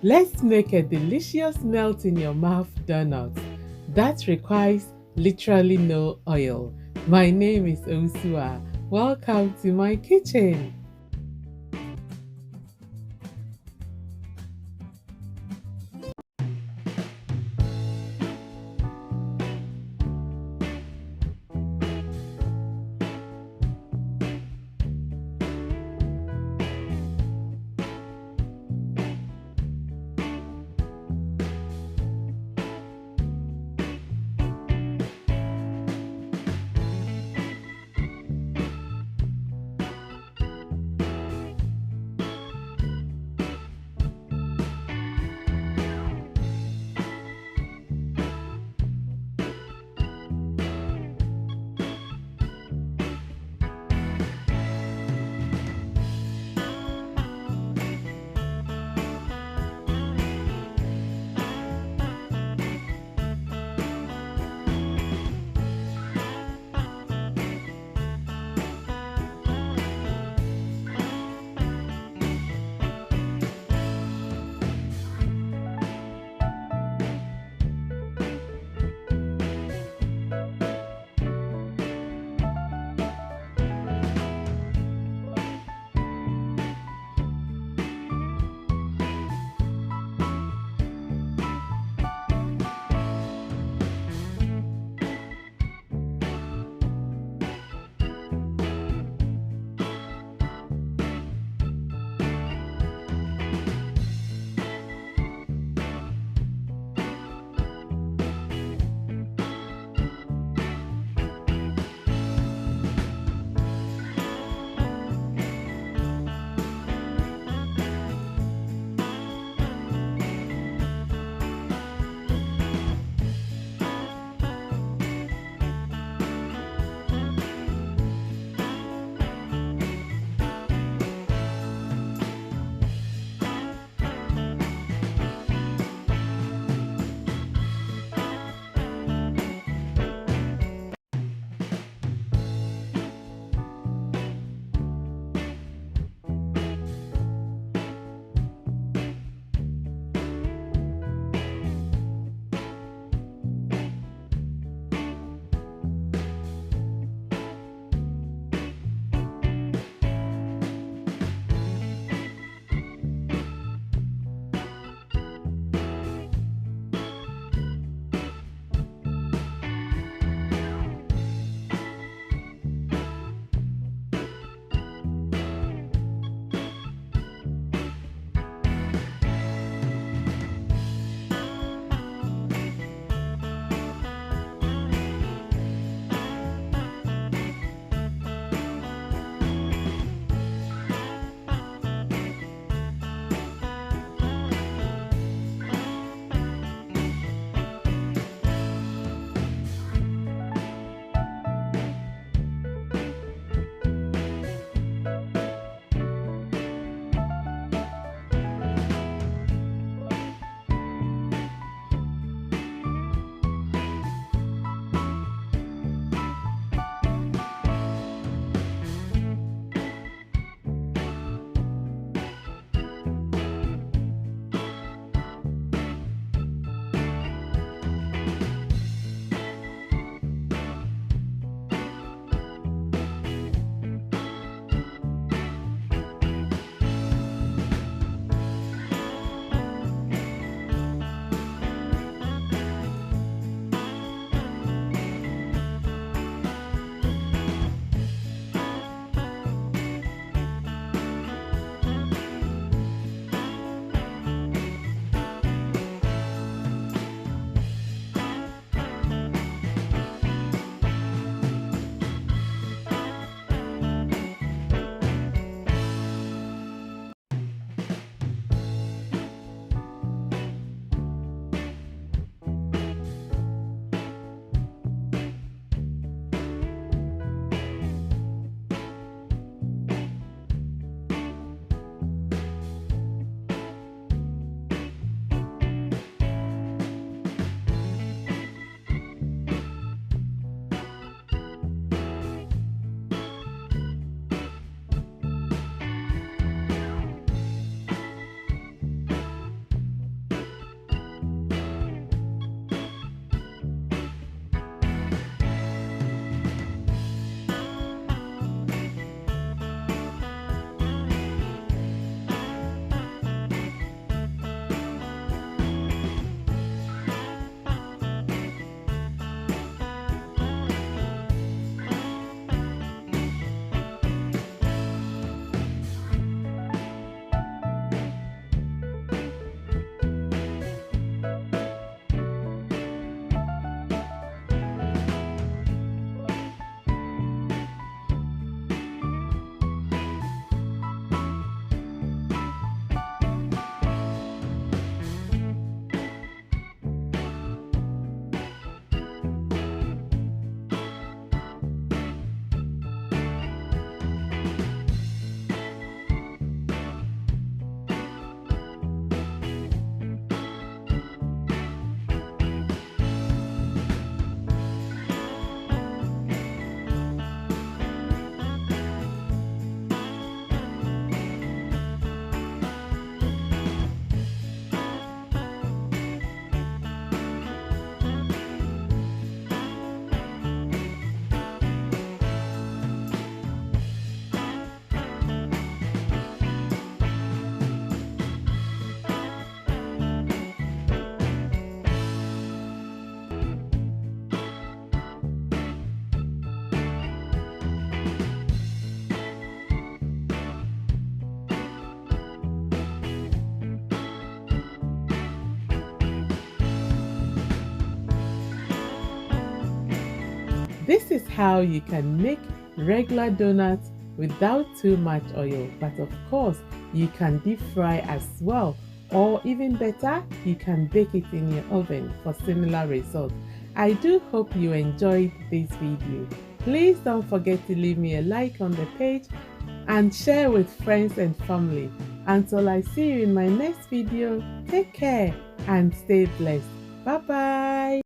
Let's make a delicious melt in your mouth donut that requires literally no oil. My name is Owusuaa. Welcome to my kitchen. This is how you can make regular donuts without too much oil, but of course you can deep fry as well, or even better, you can bake it in your oven for similar results. I do hope you enjoyed this video. Please don't forget to leave me a like on the page and share with friends and family. Until I see you in my next video, take care and stay blessed. Bye bye.